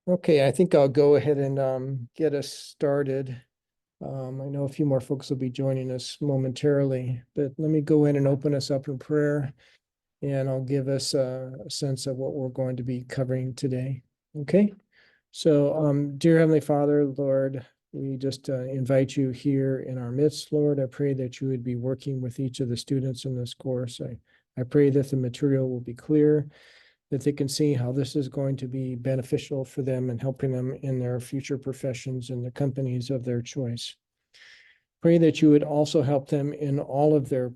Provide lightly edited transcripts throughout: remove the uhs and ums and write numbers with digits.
Okay, I think I'll go ahead and get us started. I know a few more folks will be joining us momentarily, but let me go in and open us up in prayer, and I'll give us a sense of what we're going to be covering today. Okay, so dear Heavenly Father, Lord, we just invite you here in our midst, Lord. I pray that you would be working with each of the students in this course. I pray that the material will be clear, that they can see how this is going to be beneficial for them and helping them in their future professions and the companies of their choice. Pray that you would also help them in all of their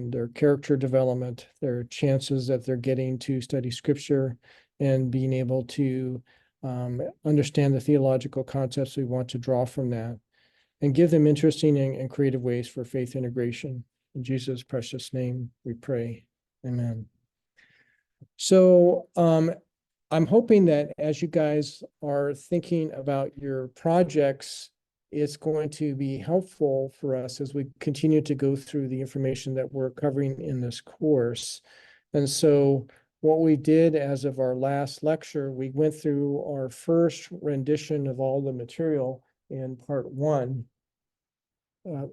their character development, their chances that they're getting to study scripture and being able to understand the theological concepts we want to draw from that, and give them interesting and creative ways for faith integration. In Jesus' precious name, we pray. Amen. So I'm hoping that as you guys are thinking about your projects, it's going to be helpful for us as we continue to go through the information that we're covering in this course. And so what we did as of our last lecture, we went through our first rendition of all the material in part one. A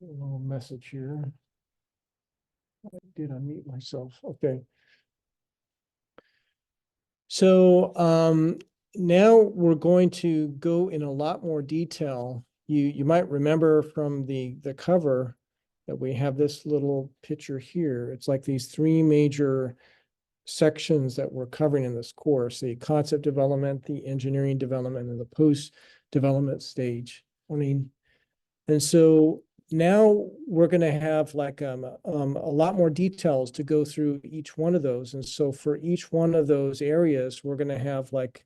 little message here. I did unmute myself. Okay. So now we're going to go in a lot more detail. You might remember from the cover that we have this little picture here. It's like these three major sections that we're covering in this course: the concept development, the engineering development, and the post-development stage. And so now we're going to have like a lot more details to go through each one of those. And so for each one of those areas, we're going to have like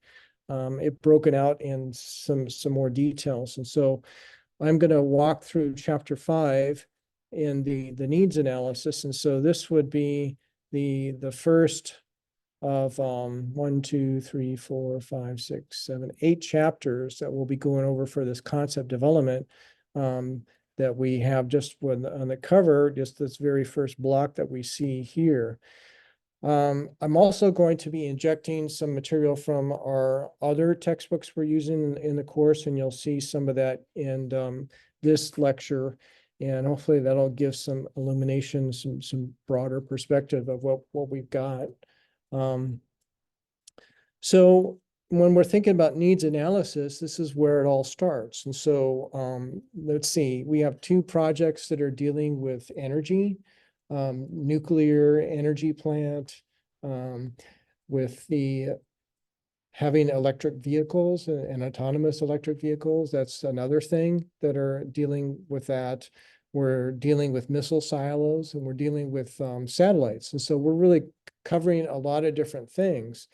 it broken out in some more details. And so I'm going to walk through chapter 5 in the needs analysis. And so this would be the first of 1, 2, 3, 4, 5, 6, 7, 8 chapters that we'll be going over for this concept development. That we have just on the cover, just this very first block that we see here. I'm also going to be injecting some material from our other textbooks we're using in the course, and you'll see some of that in this lecture. And hopefully that'll give some illumination, some broader perspective of what we've got. So when we're thinking about needs analysis, this is where it all starts. And so let's see, we have 2 projects that are dealing with energy, nuclear energy plant, with the having electric vehicles and autonomous electric vehicles. That's another thing that are dealing with that. We're dealing with missile silos, and we're dealing with satellites. And so we're really covering a lot of different things.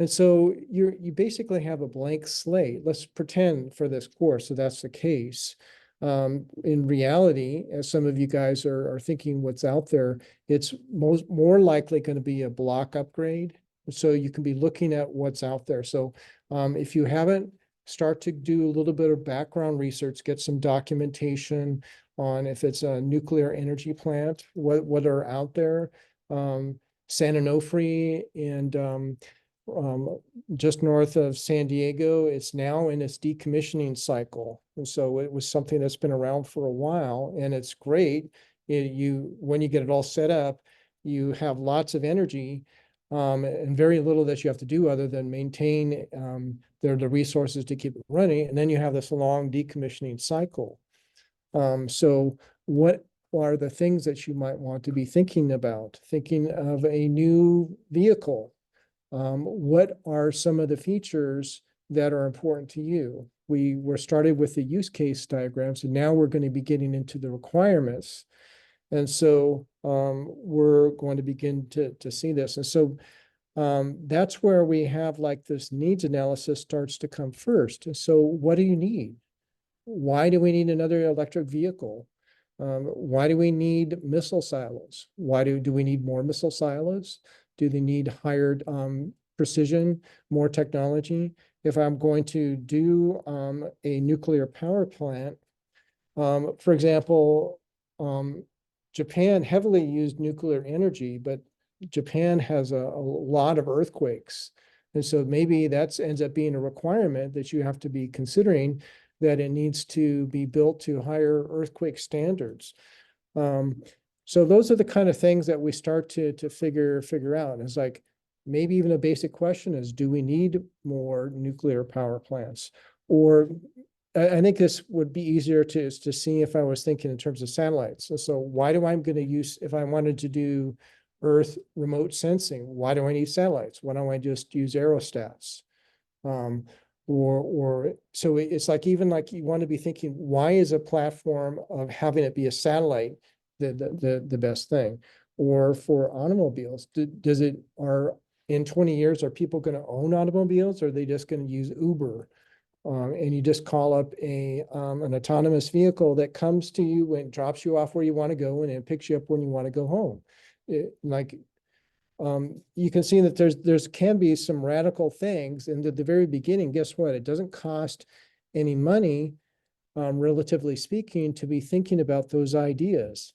And so you basically have a blank slate. Let's pretend for this course that that's the case. In reality, as some of you guys are thinking what's out there, it's more likely going to be a block upgrade. So you can be looking at what's out there. So if you haven't, start to do a little bit of background research, get some documentation on if it's a nuclear energy plant, what are out there. San Onofre and just north of San Diego, it's now in its decommissioning cycle. And so it was something that's been around for a while, and it's great. When you get it all set up, you have lots of energy and very little that you have to do other than maintain the resources to keep it running. And then you have this long decommissioning cycle. So what are the things that you might want to be thinking about? Thinking of a new vehicle. What are some of the features that are important to you? We were started with the use case diagrams, and now we're going to be getting into the requirements. And so we're going to begin to see this. And so that's where we have like this needs analysis starts to come first. And so what do you need? Why do we need another electric vehicle? Why do we need missile silos? Why do we need more missile silos? Do they need higher precision, more technology? If I'm going to do a nuclear power plant, for example, Japan heavily used nuclear energy, but Japan has a lot of earthquakes. And so maybe that's ends up being a requirement that you have to be considering, that it needs to be built to higher earthquake standards. So those are the kind of things that we start to figure out. It's like, maybe even a basic question is, do we need more nuclear power plants? Or I think this would be easier to see if I was thinking in terms of satellites. So why do I'm going to use, if I wanted to do Earth remote sensing, why do I need satellites? Why don't I just use aerostats? So it's like, even like you want to be thinking, why is a platform of having it be a satellite the best thing? Or for automobiles, does it, are in 20 years, are people going to own automobiles? Or are they just going to use Uber? And you just call up an autonomous vehicle that comes to you and drops you off where you want to go, and it picks you up when you want to go home. You can see that there's can be some radical things. And at the very beginning, guess what? It doesn't cost any money, relatively speaking, to be thinking about those ideas.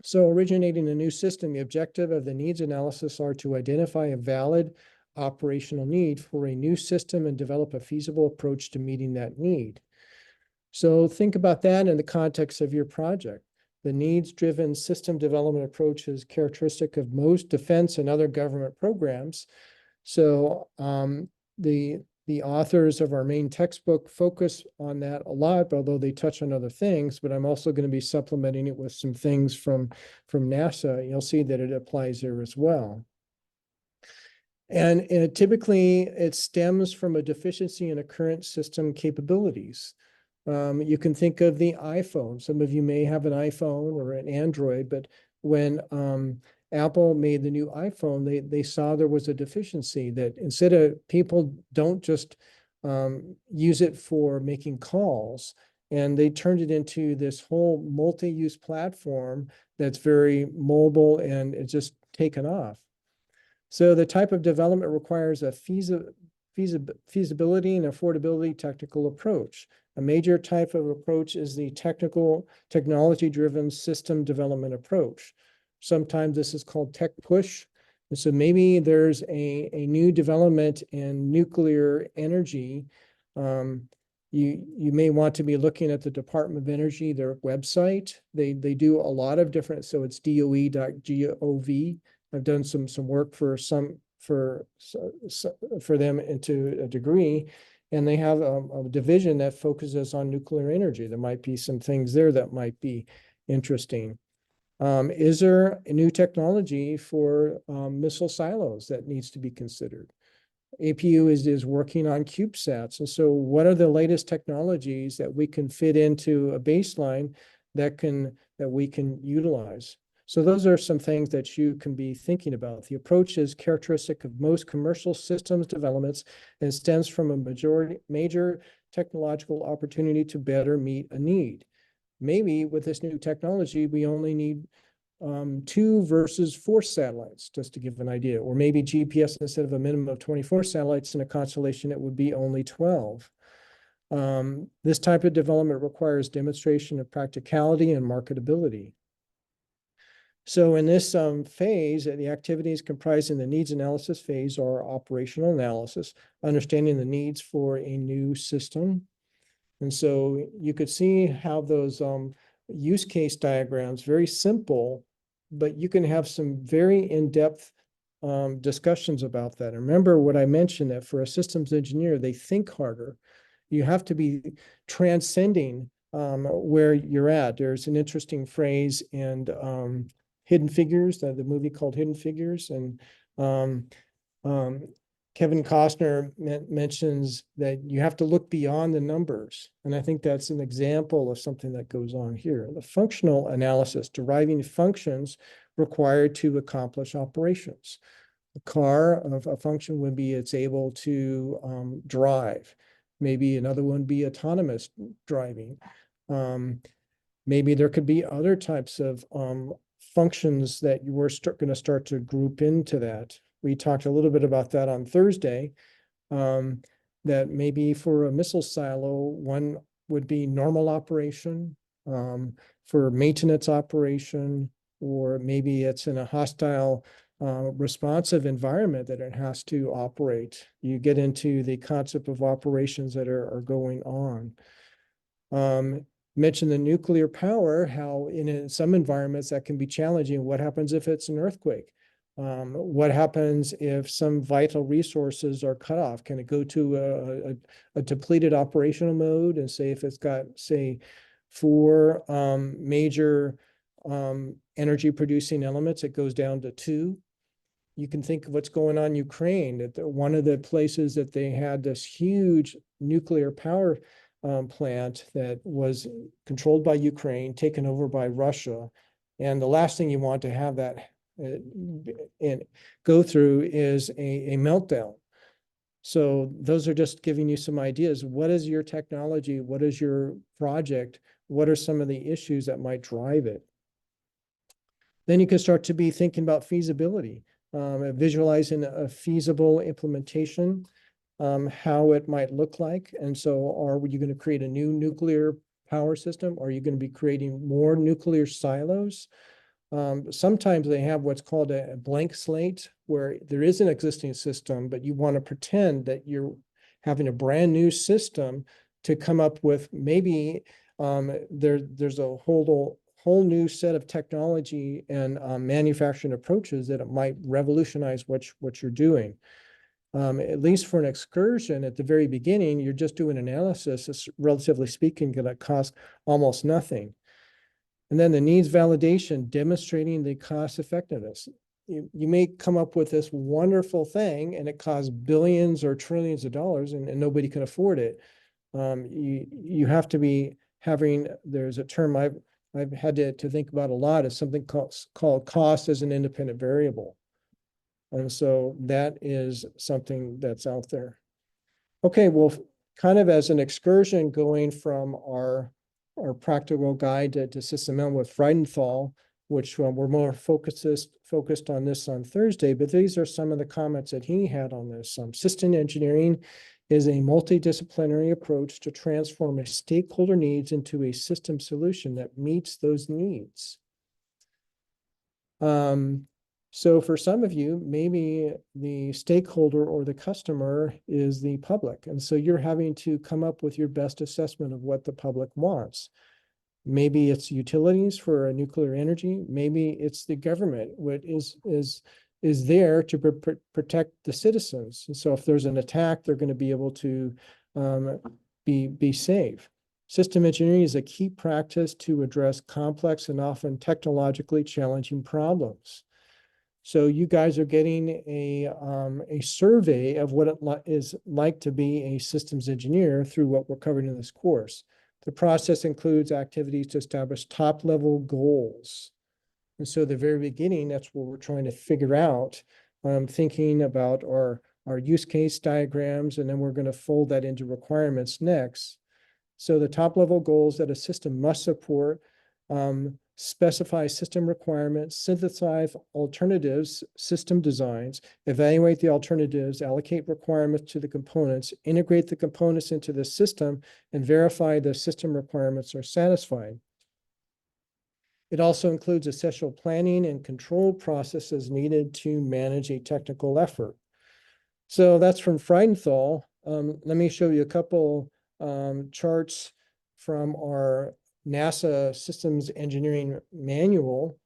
So originating a new system, the objective of the needs analysis are to identify a valid operational need for a new system and develop a feasible approach to meeting that need. So think about that in the context of your project. The needs-driven system development approach is characteristic of most defense and other government programs. So the authors of our main textbook focus on that a lot, although they touch on other things, but I'm also going to be supplementing it with some things from NASA. You'll see that it applies there as well. And typically it stems from a deficiency in a current system capabilities. You can think of the iPhone. Some of you may have an iPhone or an Android, but when Apple made the new iPhone, they saw there was a deficiency, that instead of, people don't just use it for making calls, and they turned it into this whole multi-use platform that's very mobile, and it's just taken off. So the type of development requires a feasibility and affordability technical approach. A major type of approach is the technology-driven system development approach. Sometimes this is called tech push. And so maybe there's a new development in nuclear energy. You may want to be looking at the Department of Energy, their website. They do a lot of different, so it's DOE.gov. I've done some work for them into a degree, and they have a division that focuses on nuclear energy. There might be some things there that might be interesting. Is there a new technology for missile silos that needs to be considered? APU is working on CubeSats. And so what are the latest technologies that we can fit into a baseline that we can utilize? So those are some things that you can be thinking about. The approach is characteristic of most commercial systems developments and stems from a major technological opportunity to better meet a need. Maybe with this new technology, we only need 2 versus 4 satellites, just to give an idea. Or maybe GPS, instead of a minimum of 24 satellites in a constellation, it would be only 12. This type of development requires demonstration of practicality and marketability. So in this phase, the activities comprised in the needs analysis phase are operational analysis, understanding the needs for a new system. And so you could see how those use case diagrams, very simple, but you can have some very in-depth discussions about that. And remember what I mentioned, that for a systems engineer, they think harder. You have to be transcending where you're at. There's an interesting phrase in Hidden Figures, the movie called Hidden Figures, and Kevin Costner mentions that you have to look beyond the numbers. And I think that's an example of something that goes on here. The functional analysis, deriving functions required to accomplish operations. A car, a function would be it's able to drive. Maybe another one would be autonomous driving. Maybe there could be other types of functions that you were going to start to group into that. We talked a little bit about that on Thursday, that maybe for a missile silo, one would be normal operation, for maintenance operation, or maybe it's in a hostile responsive environment that it has to operate. You get into the concept of operations that are going on. Mentioned the nuclear power, how in some environments that can be challenging. What happens if it's an earthquake? What happens if some vital resources are cut off? Can it go to a depleted operational mode? And say if it's got, say, four major energy producing elements, it goes down to two. You can think of what's going on in Ukraine, that one of the places that they had this huge nuclear power plant that was controlled by Ukraine, taken over by Russia. And the last thing you want to have that go through is a meltdown. So those are just giving you some ideas. What is your technology? What is your project? What are some of the issues that might drive it? Then you can start to be thinking about feasibility, visualizing a feasible implementation, how it might look like. And so are you going to create a new nuclear power system? Are you going to be creating more nuclear silos? Sometimes they have what's called a blank slate, where there is an existing system, but you want to pretend that you're having a brand new system to come up with maybe there's a whole new set of technology and manufacturing approaches that it might revolutionize what you're doing. At least for an excursion at the very beginning, you're just doing analysis. It's relatively speaking going to cost almost nothing. And then the needs validation, demonstrating the cost effectiveness. You may come up with this wonderful thing and it costs billions or trillions of dollars and nobody can afford it. You have to be having, there's a term I've had to think about a lot, is something called cost as an independent variable. And so that is something that's out there. Okay, well, kind of as an excursion going from our practical guide to System M with Freudenthal, which we're more focused on this on Thursday, but these are some of the comments that he had on this. System engineering is a multidisciplinary approach to transform a stakeholder needs into a system solution that meets those needs. So for some of you, maybe the stakeholder or the customer is the public. And so you're having to come up with your best assessment of what the public wants. Maybe it's utilities for a nuclear energy. Maybe it's the government, what is there to protect the citizens. And so if there's an attack, they're going to be able to be safe. System engineering is a key practice to address complex and often technologically challenging problems. So you guys are getting a survey of what it is like to be a systems engineer through what we're covering in this course. The process includes activities to establish top-level goals. And so the very beginning, that's what we're trying to figure out, thinking about our use case diagrams, and then we're going to fold that into requirements next. So the top-level goals that a system must support, specify system requirements, synthesize alternatives, system designs, evaluate the alternatives, allocate requirements to the components, integrate the components into the system, and verify the system requirements are satisfied. It also includes essential planning and control processes needed to manage a technical effort. So that's from Freudenthal. Let me show you a couple charts from our NASA Systems Engineering Manual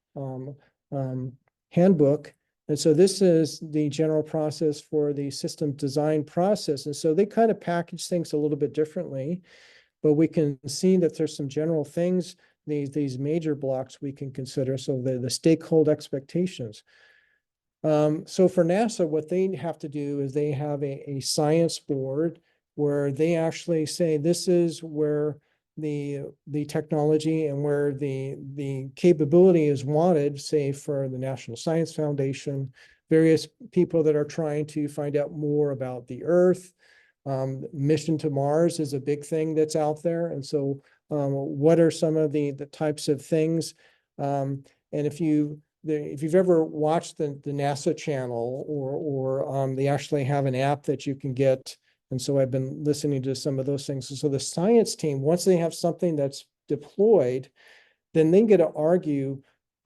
handbook. And so this is the general process for the system design process. And so they kind of package things a little bit differently, but we can see that there's some general things, these major blocks we can consider. So the stakeholder expectations. So for NASA, what they have to do is they have a science board where they actually say, this is where the technology and where the capability is wanted, say for the National Science Foundation, various people that are trying to find out more about the Earth. Mission to Mars is a big thing that's out there. And so what are some of the types of things? And if you've ever watched the NASA channel, or they actually have an app that you can get. And so I've been listening to some of those things. So the science team, once they have something that's deployed, then they get to argue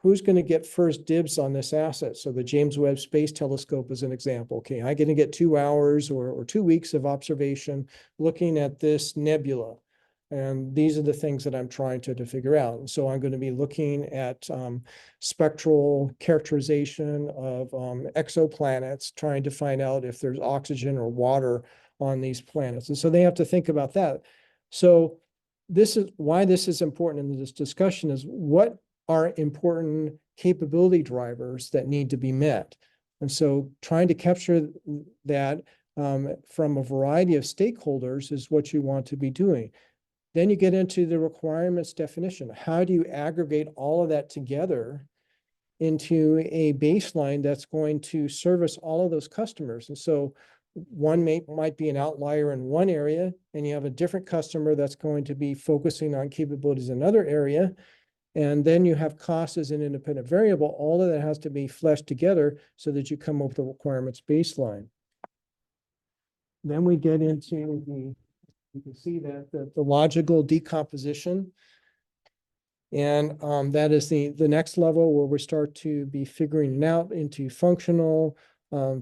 who's going to get first dibs on this asset? So the James Webb Space Telescope is an example. Okay, I'm going to get 2 hours or 2 weeks of observation looking at this nebula. And these are the things that I'm trying to figure out. And so I'm going to be looking at spectral characterization of exoplanets, trying to find out if there's oxygen or water on these planets. And so they have to think about that. So this is why this is important in this discussion is what are important capability drivers that need to be met. And so trying to capture that from a variety of stakeholders is what you want to be doing. Then you get into the requirements definition. How do you aggregate all of that together into a baseline that's going to service all of those customers? And so one might be an outlier in one area, and you have a different customer that's going to be focusing on capabilities in another area. And then you have cost as an independent variable. All of that has to be fleshed together so that you come up with a requirements baseline. Then we get into you can see that the logical decomposition. And that is the next level where we start to be figuring it out into functional,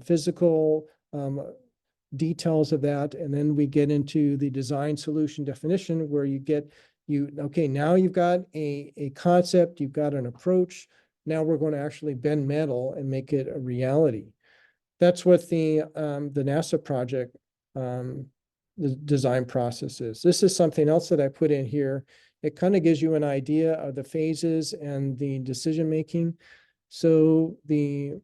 physical details of that. And then we get into the design solution definition where okay, now you've got a concept, you've got an approach. Now we're going to actually bend metal and make it a reality. That's what the NASA project, the design process is. This is something else that I put in here. It kind of gives you an idea of the phases and the decision making. So there's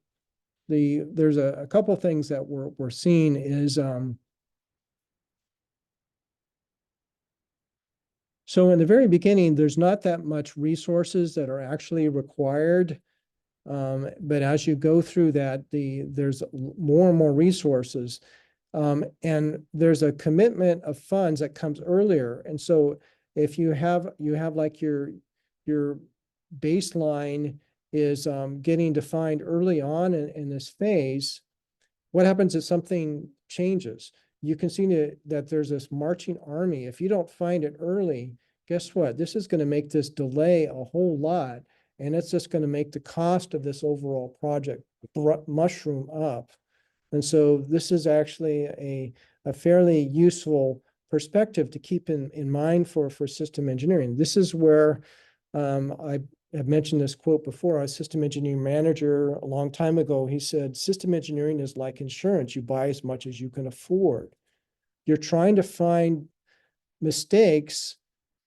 a couple things that we're seeing is so in the very beginning, there's not that much resources that are actually required. But as you go through that, there's more and more resources. And there's a commitment of funds that comes earlier. And so if you have like your baseline is getting defined early on in this phase, what happens if something changes? You can see that there's this marching army. If you don't find it early, guess what? This is going to make this delay a whole lot. And it's just going to make the cost of this overall project mushroom up. And so this is actually a fairly useful perspective to keep in mind for system engineering. This is where I have mentioned this quote before. I was a system engineering manager a long time ago. He said, system engineering is like insurance. You buy as much as you can afford. You're trying to find mistakes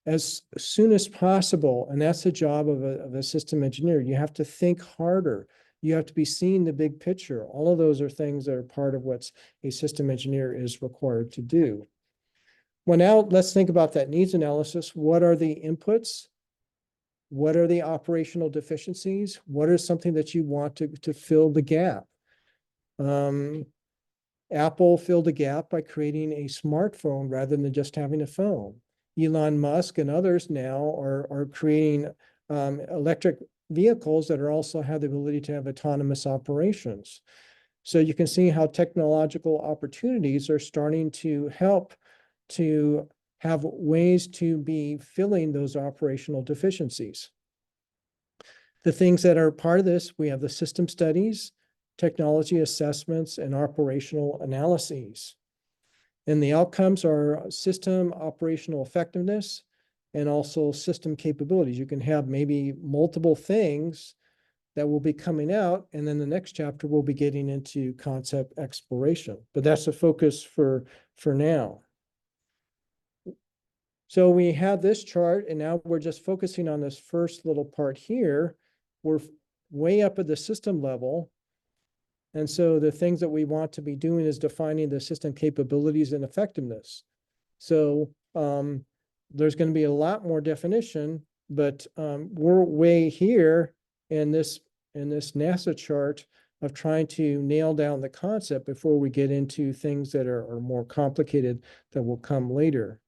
as soon as possible. And that's the job of a system engineer. You have to think harder. You have to be seeing the big picture. All of those are things that are part of what a system engineer is required to do. Well, now let's think about that needs analysis. What are the inputs? What are the operational deficiencies? What is something that you want to fill the gap? Apple filled a gap by creating a smartphone rather than just having a phone. Elon Musk and others now are creating electric vehicles that also have the ability to have autonomous operations. So you can see how technological opportunities are starting to help to have ways to be filling those operational deficiencies. The things that are part of this, we have the system studies, technology assessments, and operational analyses. And the outcomes are system operational effectiveness and also system capabilities. You can have maybe multiple things that will be coming out, and then the next chapter will be getting into concept exploration. But that's the focus for now. So we have this chart, and now we're just focusing on this first little part here. We're way up at the system level. And so the things that we want to be doing is defining the system capabilities and effectiveness. So there's going to be a lot more definition, but we're way here in this NASA chart of trying to nail down the concept before we get into things that are more complicated that will come later.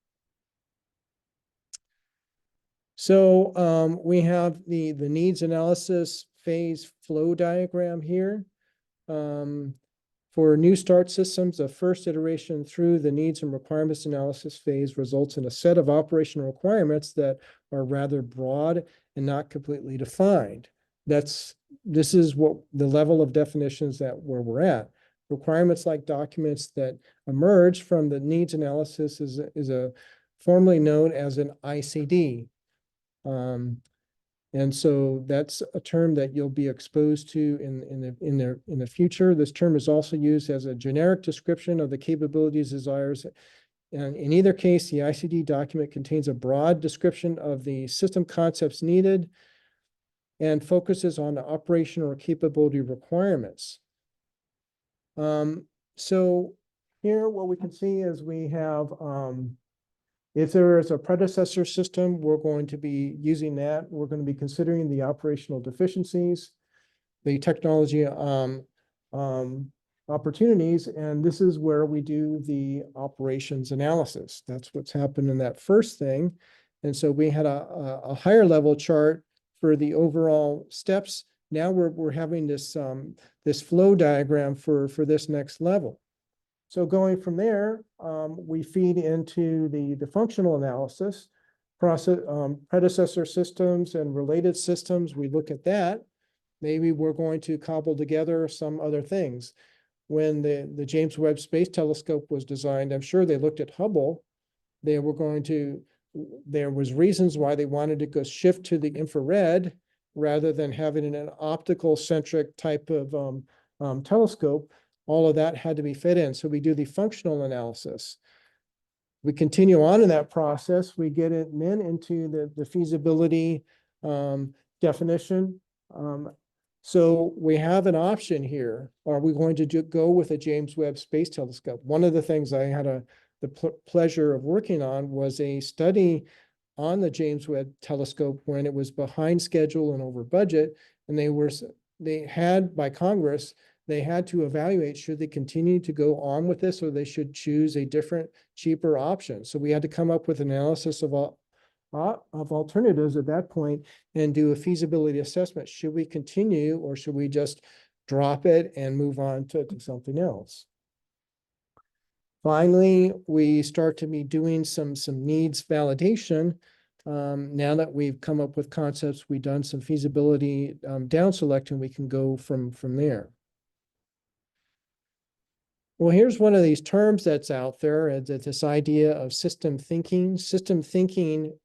So we have the needs analysis phase flow diagram here. For new start systems, the first iteration through the needs and requirements analysis phase results in a set of operational requirements that are rather broad and not completely defined. this is what the level of definitions that where we're at. Requirements like documents that emerge from the needs analysis is a formally known as an ICD. And so that's a term that you'll be exposed to in the future. This term is also used as a generic description of the capabilities, desires. And in either case, the ICD document contains a broad description of the system concepts needed and focuses on the operational or capability requirements. So here what we can see is we have, if there is a predecessor system, we're going to be using that. We're going to be considering the operational deficiencies, the technology opportunities, and this is where we do the operations analysis. That's what's happened in that first thing. And so we had a higher level chart for the overall steps. Now we're having this this flow diagram for this next level. So going from there, we feed into the functional analysis, process, predecessor systems and related systems. We look at that. Maybe we're going to cobble together some other things. When the James Webb Space Telescope was designed, I'm sure they looked at Hubble. They were going to, there was reasons why they wanted to go shift to the infrared rather than having an optical centric type of telescope. All of that had to be fit in. So we do the functional analysis. We continue on in that process. We get it then into the feasibility definition. So we have an option here. Are we going to go with a James Webb Space Telescope? One of the things I had the pleasure of working on was a study on the James Webb Telescope when it was behind schedule and over budget. And they had by Congress, they had to evaluate, should they continue to go on with this or they should choose a different, cheaper option. So we had to come up with analysis of alternatives at that point and do a feasibility assessment. Should we continue or should we just drop it and move on to something else? Finally, we start to be doing some needs validation. Now that we've come up with concepts, we've done some feasibility down selecting, we can go from there. Well, here's one of these terms that's out there. It's this idea of system thinking. System thinking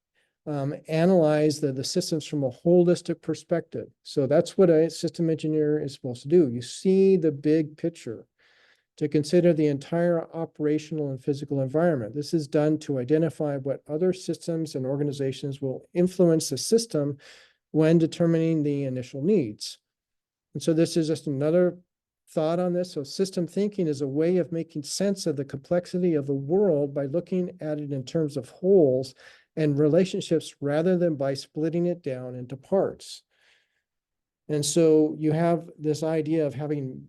analyze the systems from a holistic perspective. So that's what a system engineer is supposed to do. You see the big picture to consider the entire operational and physical environment. This is done to identify what other systems and organizations will influence the system when determining the initial needs. And so this is just another thought on this. So system thinking is a way of making sense of the complexity of the world by looking at it in terms of wholes and relationships rather than by splitting it down into parts. And so you have this idea of having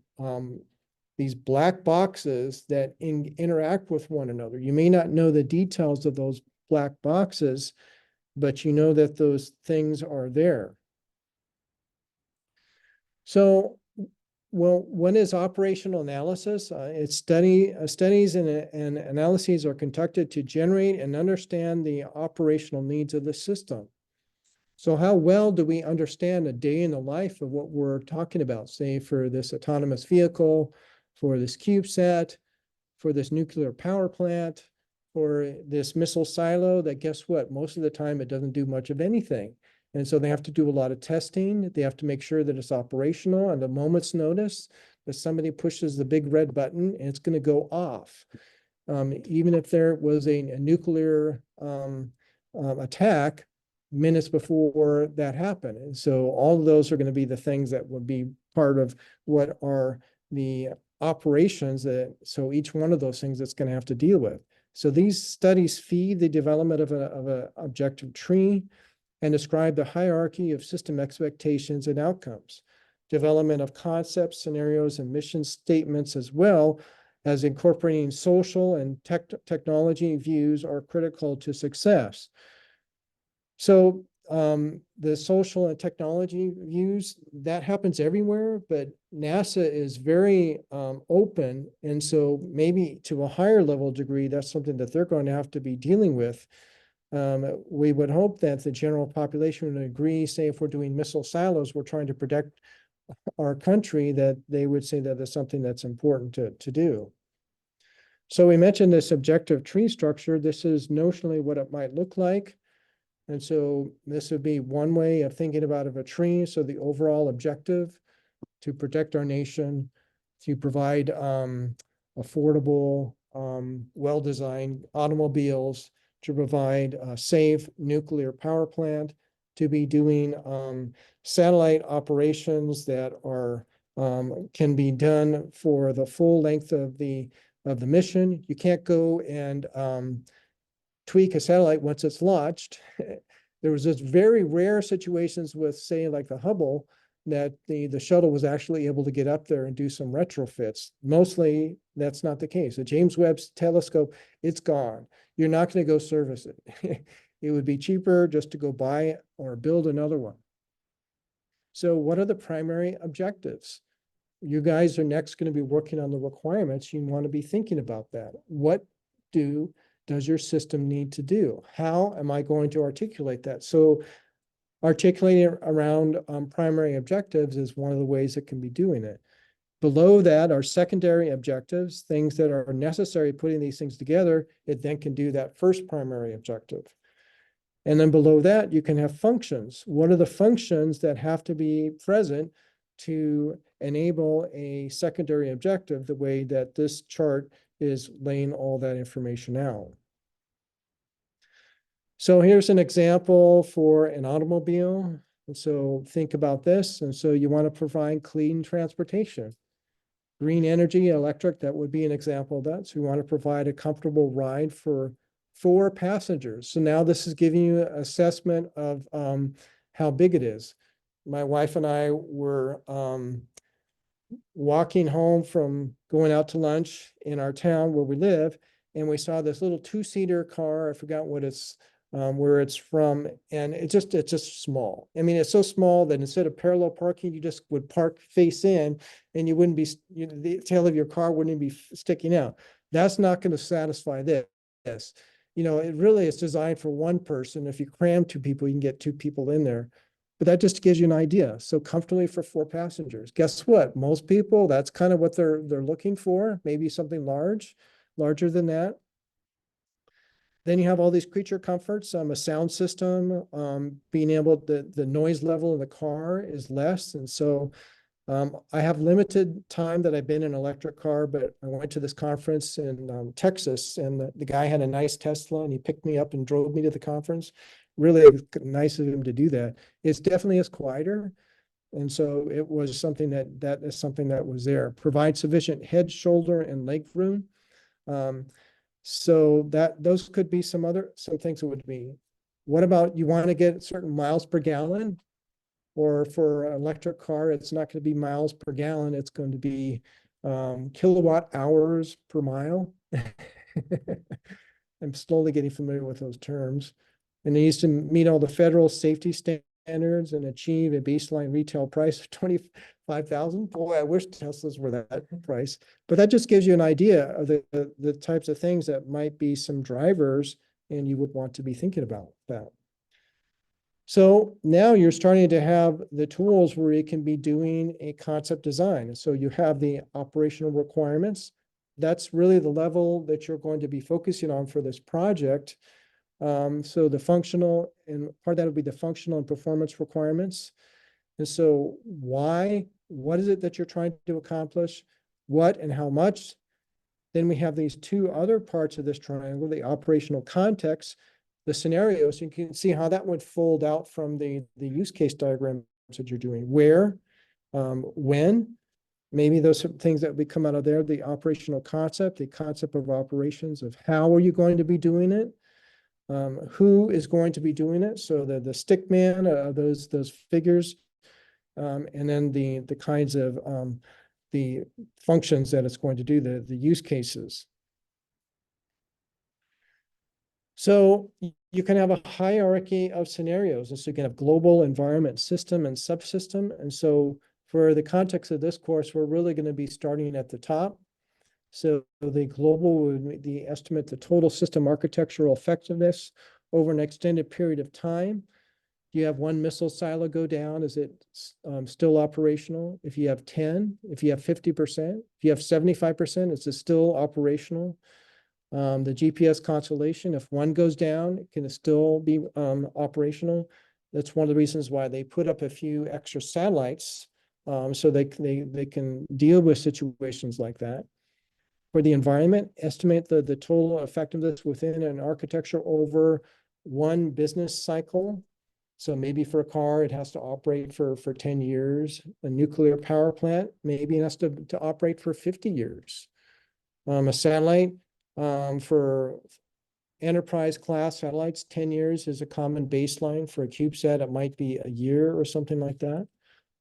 these black boxes that interact with one another. You may not know the details of those black boxes, but you know that those things are there. So, well, what is operational analysis? It's studies and analyses are conducted to generate and understand the operational needs of the system. So how well do we understand a day in the life of what we're talking about, say for this autonomous vehicle, for this CubeSat, for this nuclear power plant, for this missile silo that, guess what, most of the time it doesn't do much of anything. And so they have to do a lot of testing. They have to make sure that it's operational and a moment's notice that somebody pushes the big red button and it's going to go off. Even if there was a nuclear attack minutes before that happened. And so all of those are going to be the things that would be part of what are the operations that, so each one of those things that's going to have to deal with. So these studies feed the development of an objective tree and describe the hierarchy of system expectations and outcomes. Development of concepts, scenarios, and mission statements, as well as incorporating social and technology views are critical to success. So the social and technology views, that happens everywhere, but NASA is very open. And so maybe to a higher level degree, that's something that they're going to have to be dealing with. We would hope that the general population would agree, say if we're doing missile silos, we're trying to protect our country, that they would say that it's something that's important to do. So we mentioned this objective tree structure. This is notionally what it might look like. And so this would be one way of thinking about a tree. So the overall objective to protect our nation, to provide affordable, well-designed automobiles, to provide a safe nuclear power plant, to be doing satellite operations that are can be done for the full length of the mission. You can't go and tweak a satellite once it's launched. There was this very rare situations with, say, like the Hubble, that the shuttle was actually able to get up there and do some retrofits. Mostly that's not the case. The James Webb telescope, it's gone. You're not going to go service it. It would be cheaper just to go buy or build another one. So what are the primary objectives? You guys are next going to be working on the requirements. You want to be thinking about that. What does your system need to do? How am I going to articulate that? So articulating around primary objectives is one of the ways it can be doing it. Below that are secondary objectives, things that are necessary putting these things together. It then can do that first primary objective. And then below that, you can have functions. What are the functions that have to be present to enable a secondary objective, the way that this chart is laying all that information out? So here's an example for an automobile. And so think about this. And so you want to provide clean transportation. Green energy, electric, that would be an example of that. So we want to provide a comfortable ride for 4 passengers. So now this is giving you an assessment of how big it is. My wife and I were walking home from going out to lunch in our town where we live, and we saw this little 2-seater car. I forgot what it's where it's from, and it's just small. I mean, it's so small that instead of parallel parking, you just would park face in, and you wouldn't be, the tail of your car wouldn't be sticking out. That's not going to satisfy this. It really is designed for one person. If you cram 2 people, you can get 2 people in there. But that just gives you an idea. So comfortably for 4 passengers. Guess what? Most people, that's kind of what they're looking for. Maybe something larger than that. Then you have all these creature comforts, a sound system, being able to, the noise level in the car is less. And so I have limited time that I've been in an electric car, but I went to this conference in Texas, and the guy had a nice Tesla, and he picked me up and drove me to the conference. Really nice of him to do that. It's definitely is quieter. And so it was something that is something that was there. Provide sufficient head, shoulder, and leg room. So those could be some things it would be. What about, you want to get certain miles per gallon? Or for an electric car, it's not going to be miles per gallon. It's going to be kilowatt hours per mile. I'm slowly getting familiar with those terms. And it needs to meet all the federal safety standards and achieve a baseline retail price of $25,000. Boy, I wish Teslas were that price. But that just gives you an idea of the types of things that might be some drivers, and you would want to be thinking about that. So now you're starting to have the tools where you can be doing a concept design. So you have the operational requirements. That's really the level that you're going to be focusing on for this project. So the functional, and part of that would be the functional and performance requirements. And so what is it that you're trying to accomplish? What and how much? Then we have these 2 other parts of this triangle, the operational context, the scenarios. You can see how that would fold out from the use case diagrams that you're doing. Where, when, maybe those things that would come out of there, the operational concept, the concept of operations, of how are you going to be doing it? Who is going to be doing it? So the stick man, those figures, and then the kinds of the functions that it's going to do, the use cases. So you can have a hierarchy of scenarios. And so you can have global, environment, system, and subsystem. And so for the context of this course, we're really going to be starting at the top. So the global would be the estimate, the total system architectural effectiveness, over an extended period of time. Do you have one missile silo go down? Is it still operational? If you have 10, if you have 50%, if you have 75%, is it still operational? The GPS constellation, if one goes down, can it still be operational? That's one of the reasons why they put up a few extra satellites so they can deal with situations like that. For the environment, estimate the total effectiveness within an architecture over one business cycle. So maybe for a car, it has to operate for 10 years. A nuclear power plant, maybe it has to operate for 50 years. A satellite for enterprise class satellites, 10 years is a common baseline. For a CubeSat, it might be a year or something like that.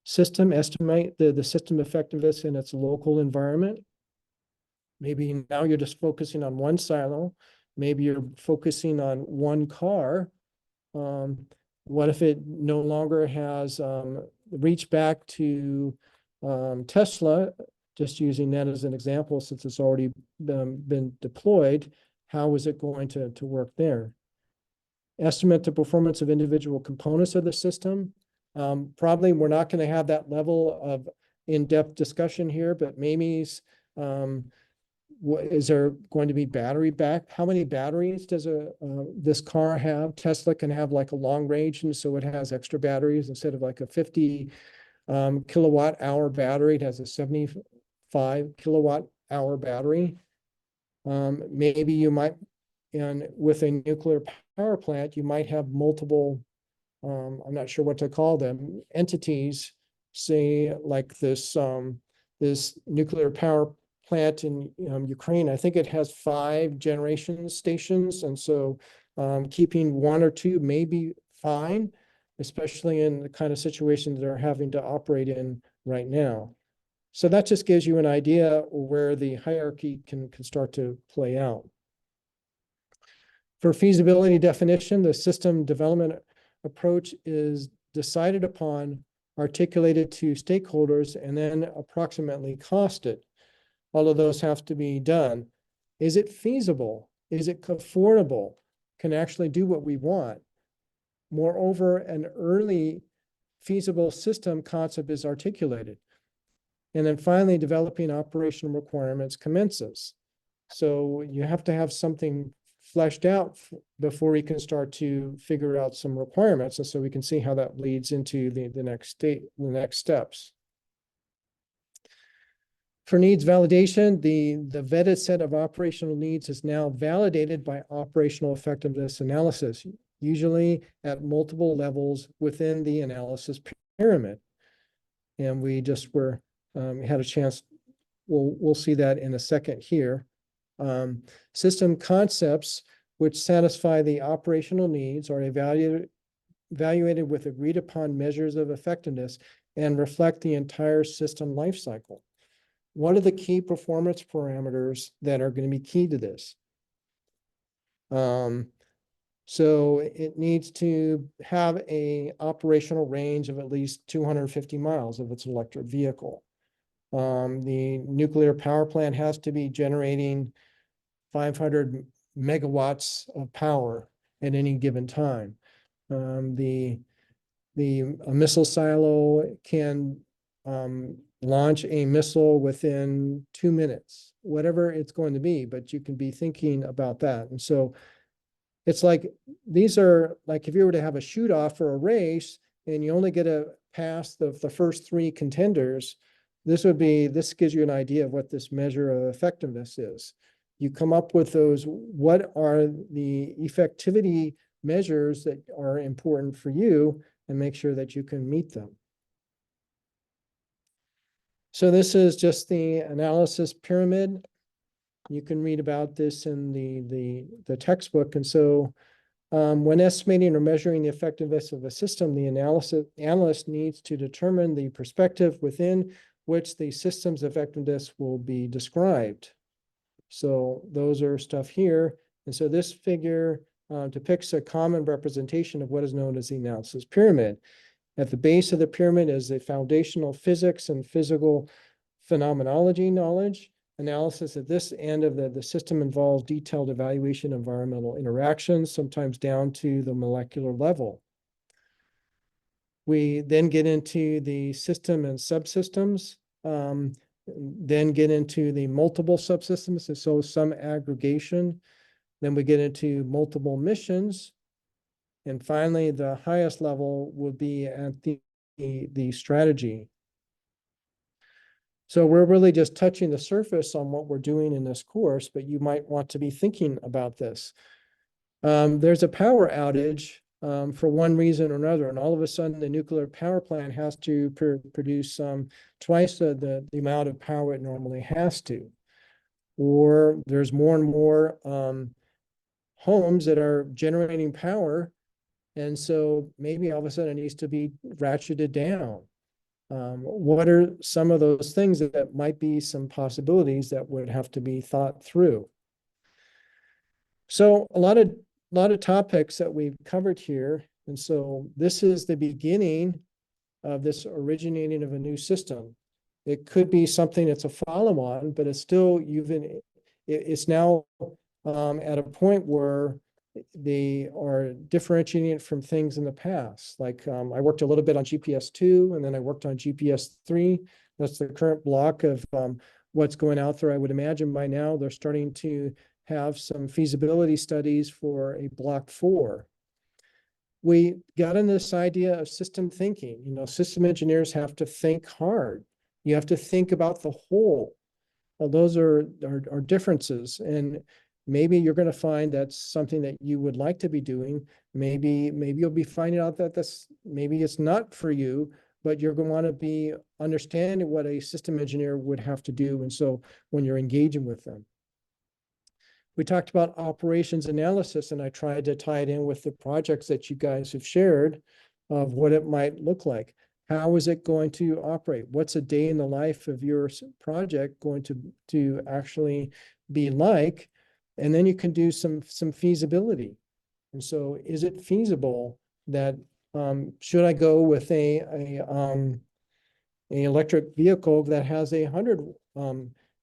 System, estimate the system effectiveness in its local environment. Maybe now you're just focusing on one silo. Maybe you're focusing on one car. What if it no longer has reached back to Tesla, just using that as an example, since it's already been deployed, how is it going to work there? Estimate the performance of individual components of the system. Probably we're not going to have that level of in-depth discussion here, but maybe is there going to be battery back? How many batteries does this car have? Tesla can have like a long range, and so it has extra batteries instead of like a 50 kilowatt hour battery. It has a 75 kilowatt hour battery. Maybe you might, and with a nuclear power plant, you might have multiple, I'm not sure what to call them, entities, say like this nuclear power plant in Ukraine. I think it has 5 generation stations. And so keeping 1 or 2 may be fine, especially in the kind of situations they're having to operate in right now. So that just gives you an idea where the hierarchy can start to play out. For feasibility definition, the system development approach is decided upon, articulated to stakeholders, and then approximately costed. All of those have to be done. Is it feasible? Is it affordable? Can actually do what we want? Moreover, an early feasible system concept is articulated. And then finally, developing operational requirements commences. So you have to have something fleshed out before we can start to figure out some requirements. And so we can see how that leads into the next steps. For needs validation, the vetted set of operational needs is now validated by operational effectiveness analysis, usually at multiple levels within the analysis pyramid. And we just had a chance, we'll see that in a second here. System concepts which satisfy the operational needs are evaluated with agreed upon measures of effectiveness and reflect the entire system life cycle. What are the key performance parameters that are going to be key to this? So it needs to have an operational range of at least 250 miles if it's an electric vehicle. The nuclear power plant has to be generating 500 megawatts of power at any given time. A missile silo can launch a missile within 2 minutes, whatever it's going to be, but you can be thinking about that. And so it's like, these are like, if you were to have a shoot off for a race and you only get to pass the first 3 contenders, this gives you an idea of what this measure of effectiveness is. You come up with those, what are the effectivity measures that are important for you, and make sure that you can meet them. So this is just the analysis pyramid. You can read about this in the textbook. And so when estimating or measuring the effectiveness of a system, the analyst needs to determine the perspective within which the system's effectiveness will be described. So those are stuff here. And so this figure depicts a common representation of what is known as the analysis pyramid. At the base of the pyramid is the foundational physics and physical phenomenology knowledge. analysis at this end of the system involves detailed evaluation of environmental interactions, sometimes down to the molecular level. We then get into the system and subsystems, then get into the multiple subsystems, and so some aggregation. Then we get into multiple missions. And finally, the highest level would be at the strategy. So we're really just touching the surface on what we're doing in this course, but you might want to be thinking about this. There's a power outage for one reason or another, and all of a sudden the nuclear power plant has to produce twice the amount of power it normally has to. Or there's more and more homes that are generating power, and so maybe all of a sudden it needs to be ratcheted down. What are some of those things that might be some possibilities that would have to be thought through? So a lot of topics that we've covered here. And so this is the beginning of this originating of a new system. It could be something that's a follow-on, but it's still it's now at a point where they are differentiating it from things in the past. Like I worked a little bit on GPS-2, and then I worked on GPS-3. That's the current block of what's going out there. I would imagine by now they're starting to have some feasibility studies for a block 4. We got into this idea of system thinking. You know, system engineers have to think hard. You have to think about the whole. Well, those are differences, and maybe you're going to find that's something that you would like to be doing. Maybe you'll be finding out that maybe it's not for you, but you're going to want to be understanding what a system engineer would have to do. And so when you're engaging with them, we talked about operations analysis, and I tried to tie it in with the projects that you guys have shared of what it might look like. How is it going to operate? What's a day in the life of your project going to actually be like? And then you can do some feasibility. And so is it feasible that should I go with a electric vehicle that has 100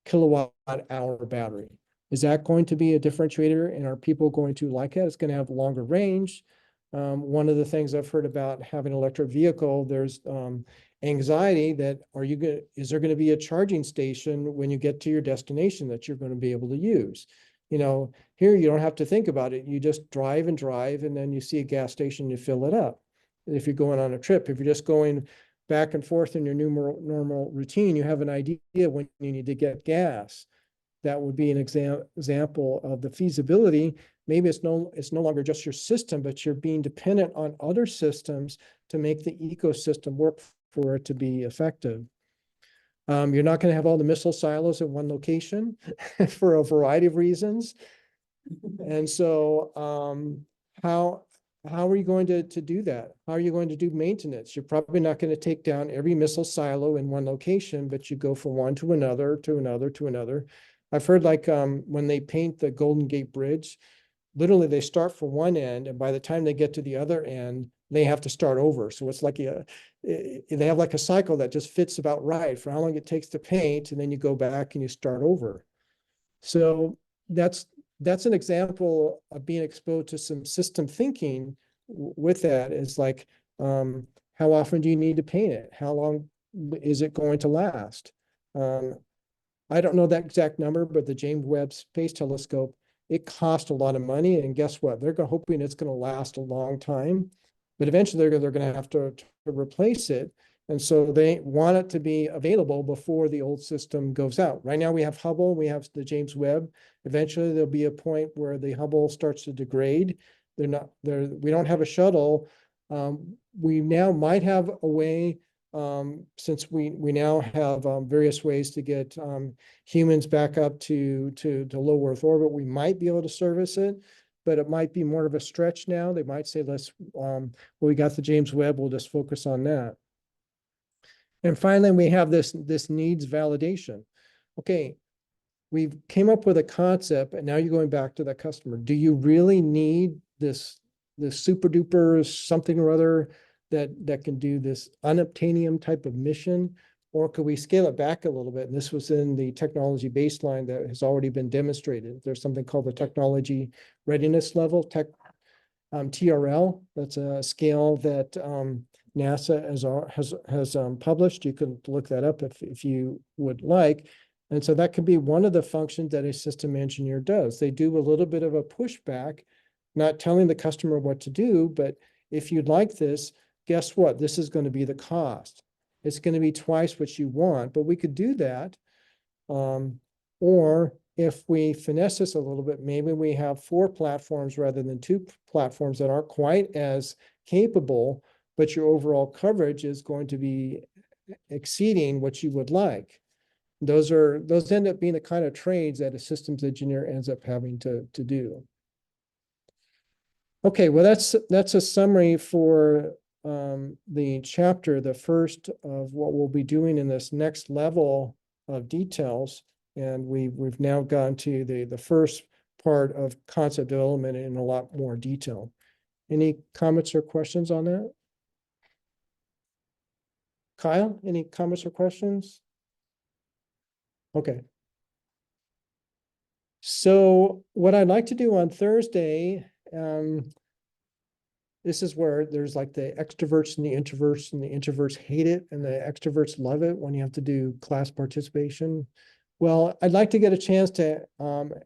kilowatt hour battery? Is that going to be a differentiator, and are people going to like it? It's going to have longer range. One of the things I've heard about having an electric vehicle, there's anxiety that is there going to be a charging station when you get to your destination that you're going to be able to use? You know, here you don't have to think about it. You just drive, and then you see a gas station, you fill it up. If you're going on a trip, if you're just going back and forth in your normal routine, you have an idea when you need to get gas. That would be an example of the feasibility. Maybe it's no longer just your system, but you're being dependent on other systems to make the ecosystem work for it to be effective. You're not going to have all the missile silos in one location for a variety of reasons. And so how are you going to do that? How are you going to do maintenance? You're probably not going to take down every missile silo in one location, but you go from one to another, to another, to another. I've heard like when they paint the Golden Gate Bridge, literally they start from one end, and by the time they get to the other end, they have to start over. So it's like they have like a cycle that just fits about right for how long it takes to paint, and then you go back and you start over. So that's an example of being exposed to some system thinking with that. Is like, how often do you need to paint it? How long is it going to last? I don't know that exact number, but the James Webb Space Telescope, it cost a lot of money. And guess what? They're hoping it's going to last a long time, but eventually they're going to have to replace it. And so they want it to be available before the old system goes out. Right now we have Hubble, we have the James Webb. Eventually there'll be a point where the Hubble starts to degrade. We don't have a shuttle. We now might have a way, since we now have various ways to get humans back up to low Earth orbit, we might be able to service it, but it might be more of a stretch now. They might say, well, we got the James Webb, we'll just focus on that. And finally, we have this needs validation. Okay, we've came up with a concept, and now you're going back to that customer. Do you really need this super duper something or other that can do this unobtainium type of mission? Or could we scale it back a little bit? And this was in the technology baseline that has already been demonstrated. There's something called the technology readiness level, TRL. That's a scale that NASA has published. You can look that up if you would like. And so that could be one of the functions that a system engineer does. They do a little bit of a pushback, not telling the customer what to do, but if you'd like this, guess what? This is going to be the cost. It's going to be twice what you want, but we could do that. Or if we finesse this a little bit, maybe we have 4 platforms rather than 2 platforms that aren't quite as capable, but your overall coverage is going to be exceeding what you would like. Those end up being the kind of trades that a systems engineer ends up having to do. Okay, well, that's a summary for the chapter, the first of what we'll be doing in this next level of details. And we've now gone to the first part of concept development in a lot more detail. Any comments or questions on that? Kyle, any comments or questions? Okay. So what I'd like to do on Thursday, this is where there's like the extroverts and the introverts hate it, and the extroverts love it when you have to do class participation. Well, I'd like to get a chance to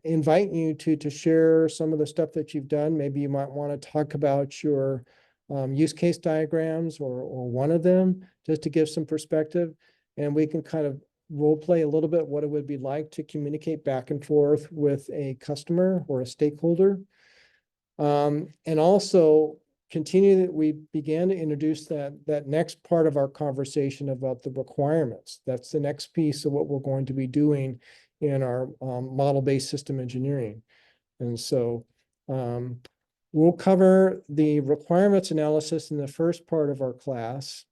invite you to share some of the stuff that you've done. Maybe you might want to talk about your use case diagrams or one of them, just to give some perspective. And we can kind of role play a little bit what it would be like to communicate back and forth with a customer or a stakeholder. And also continue that we began to introduce that next part of our conversation about the requirements. That's the next piece of what we're going to be doing in our model-based system engineering. And so we'll cover the requirements analysis in the first part of our class.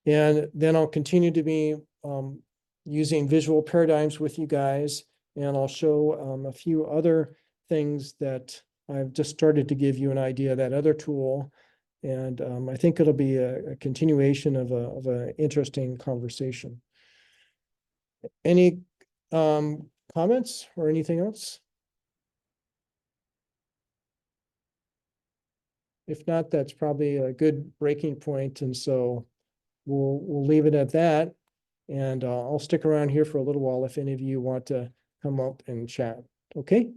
And then I'll continue to be using visual paradigms with you guys. And I'll show a few other things that I've just started to give you an idea of that other tool. And I think it'll be a continuation of an interesting conversation. Any comments or anything else? If not, that's probably a good breaking point. And so we'll leave it at that. And I'll stick around here for a little while if any of you want to come up and chat. Okay.